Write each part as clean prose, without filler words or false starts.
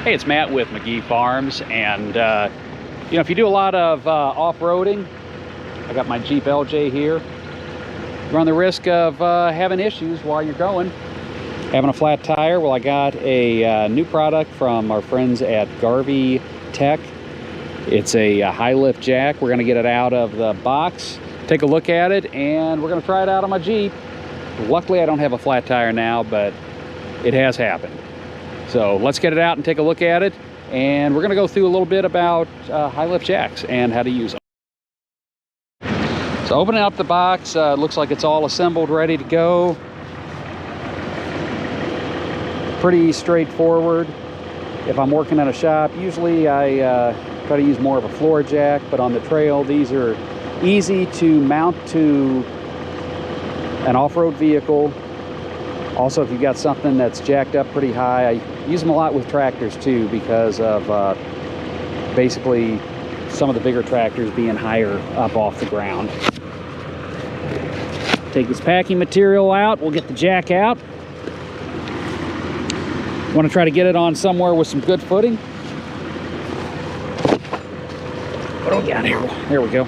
Hey, it's Matt with McGee Farms, and you know, if you do a lot of off-roading, I got my Jeep LJ here. You run the risk of having issues while you're going, having a flat tire. Well, I got a new product from our friends at Garvee Tech. It's a high lift jack. We're going to get it out of the box, take a look at it, and we're going to try it out on my Jeep. Luckily, I don't have a flat tire now, but it has happened. So let's get it out and take a look at it, and we're going to go through a little bit about high lift jacks and how to use them. So opening up the box, it looks like it's all assembled, ready to go. Pretty straightforward. If I'm working at a shop, usually I try to use more of a floor jack, but on the trail, these are easy to mount to an off-road vehicle. Also, if you've got something that's jacked up pretty high, I use them a lot with tractors too, because of basically some of the bigger tractors being higher up off the ground. Take this packing material out, we'll get the jack out. Want to try to get it on somewhere with some good footing. What do we got here? There we go.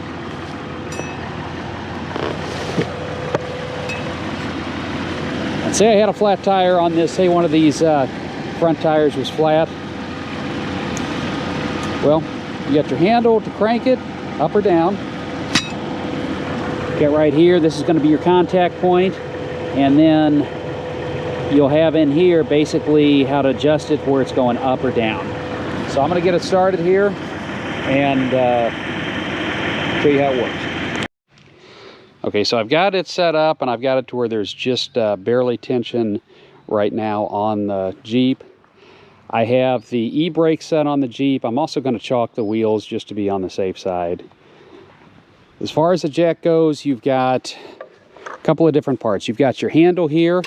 And say I had a flat tire on this, say one of these front tires was flat. Well, you got your handle to crank it up or down. Get right here, this is going to be your contact point, and then you'll have in here basically how to adjust it where it's going up or down. So I'm going to get it started here and show you how it works. Okay, so I've got it set up and I've got it to where there's just barely tension right now on the Jeep. I have the e-brake set on the Jeep. I'm also going to chalk the wheels just to be on the safe side. As far as the jack goes, you've got a couple of different parts. You've got your handle here.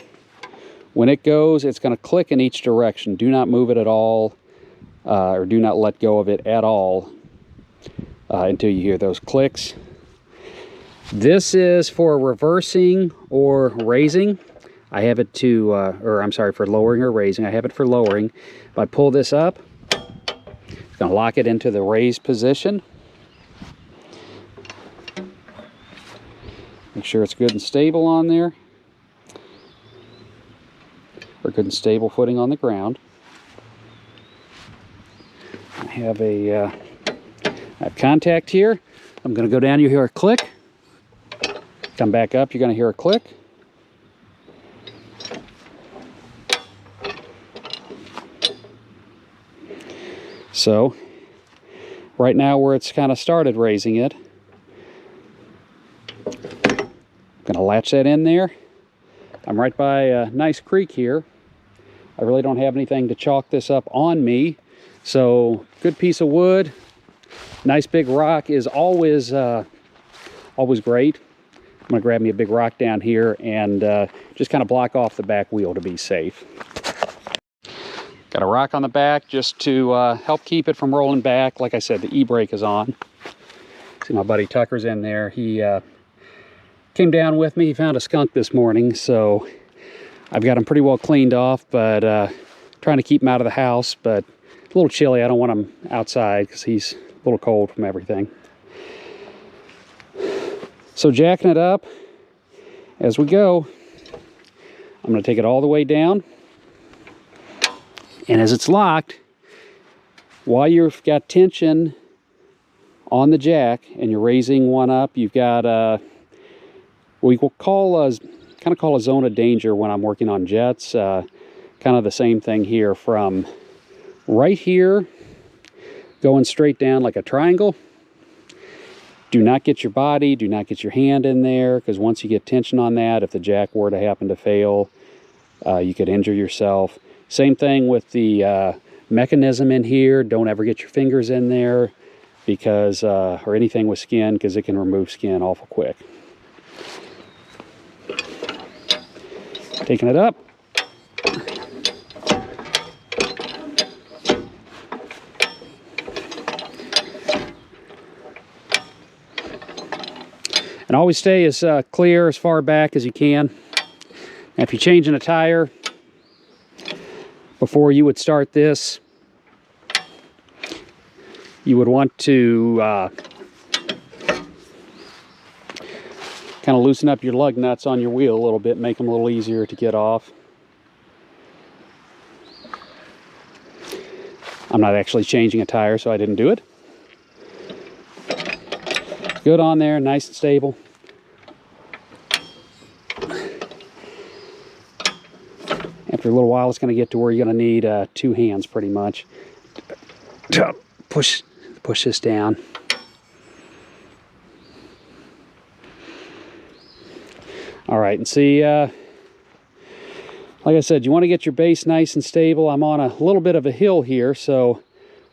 When it goes, it's going to click in each direction. Do not move it at all, or do not let go of it at all until you hear those clicks. This is for reversing or raising. I have it to, or I'm sorry, for lowering or raising. I have it for lowering. If I pull this up, it's going to lock it into the raised position. Make sure it's good and stable on there, or good and stable footing on the ground. I have a contact here. I'm going to go down, you hear a click. Come back up, you're going to hear a click. So, right now where it's kind of started raising it, I'm going to latch that in there. I'm right by a nice creek here. I really don't have anything to chalk this up on me. So, good piece of wood. Nice big rock is always great. I'm going to grab me a big rock down here and just kind of block off the back wheel to be safe. Got a rock on the back just to help keep it from rolling back. Like I said, the e-brake is on. See, my buddy Tucker's in there. He came down with me. He found a skunk this morning, so I've got him pretty well cleaned off, but trying to keep him out of the house, but a little chilly. I don't want him outside because he's a little cold from everything. So jacking it up as we go, I'm going to take it all the way down. And as it's locked, while you've got tension on the jack and you're raising one up, you've got we will call a zone of danger when I'm working on jets. Kind of the same thing here, from right here going straight down like a triangle. Do not get your body, do not get your hand in there, because once you get tension on that, if the jack were to happen to fail, you could injure yourself. Same thing with the mechanism in here. Don't ever get your fingers in there, because or anything with skin, because it can remove skin awful quick. Taking it up. And always stay as clear, as far back as you can. Now, if you're changing a tire, before you would start this, you would want to kind of loosen up your lug nuts on your wheel a little bit, make them a little easier to get off. I'm not actually changing a tire, so I didn't do it. It's good on there, nice and stable. After a little while, it's going to get to where you're going to need 2 hands pretty much to push this down. All right, and see, like I said, you want to get your base nice and stable. I'm on a little bit of a hill here, so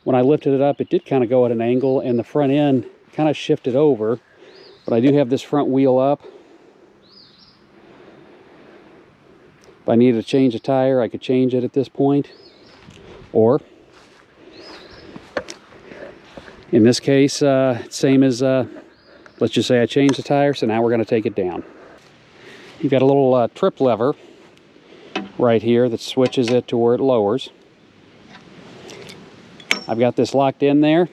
when I lifted it up, it did kind of go at an angle, and the front end kind of shifted over. But I do have this front wheel up. If I needed to change a tire, I could change it at this point. Or, in this case, same as, let's just say I changed the tire, so now we're going to take it down. You've got a little trip lever right here that switches it to where it lowers. I've got this locked in there.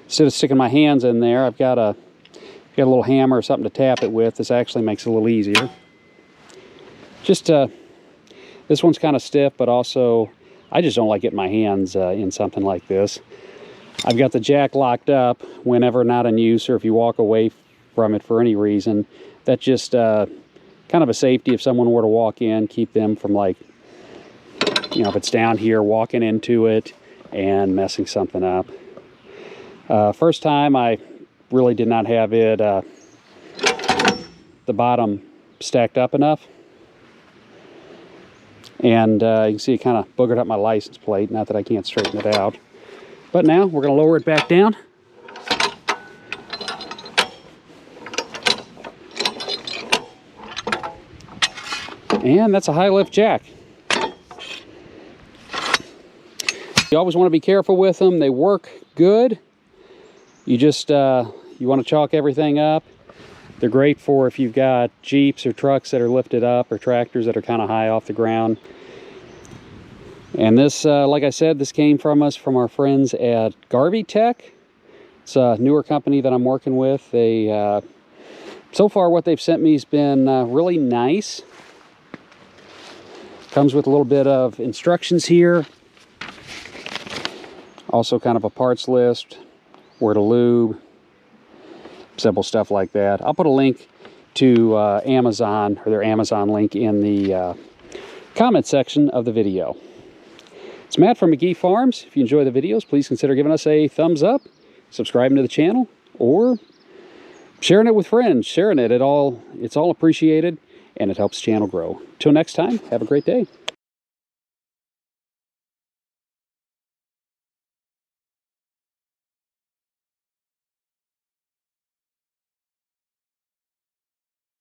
Instead of sticking my hands in there, I've got a little hammer or something to tap it with. This actually makes it a little easier. Just this one's kind of stiff, but also I just don't like getting my hands in something like this. I've got the jack locked up whenever not in use, or if you walk away from it for any reason. That's just kind of a safety if someone were to walk in, keep them from, like, you know, if it's down here, walking into it and messing something up. First time I really did not have it, the bottom stacked up enough. And you can see it kind of boogered up my license plate. Not that I can't straighten it out. But now we're going to lower it back down. And that's a high lift jack. You always want to be careful with them. They work good. You just, you want to chalk everything up. They're great for if you've got Jeeps or trucks that are lifted up, or tractors that are kind of high off the ground. And this, like I said, this came from our friends at Garvee Tech. It's a newer company that I'm working with. They, so far what they've sent me has been really nice. Comes with a little bit of instructions here. Also kind of a parts list, where to lube, simple stuff like that. I'll put a link to Amazon, or their Amazon link, in the comment section of the video. It's Matt from McGee Farms. If you enjoy the videos, please consider giving us a thumbs up, subscribing to the channel, or sharing it with friends. Sharing it, it's all appreciated, and it helps the channel grow. Till next time, have a great day.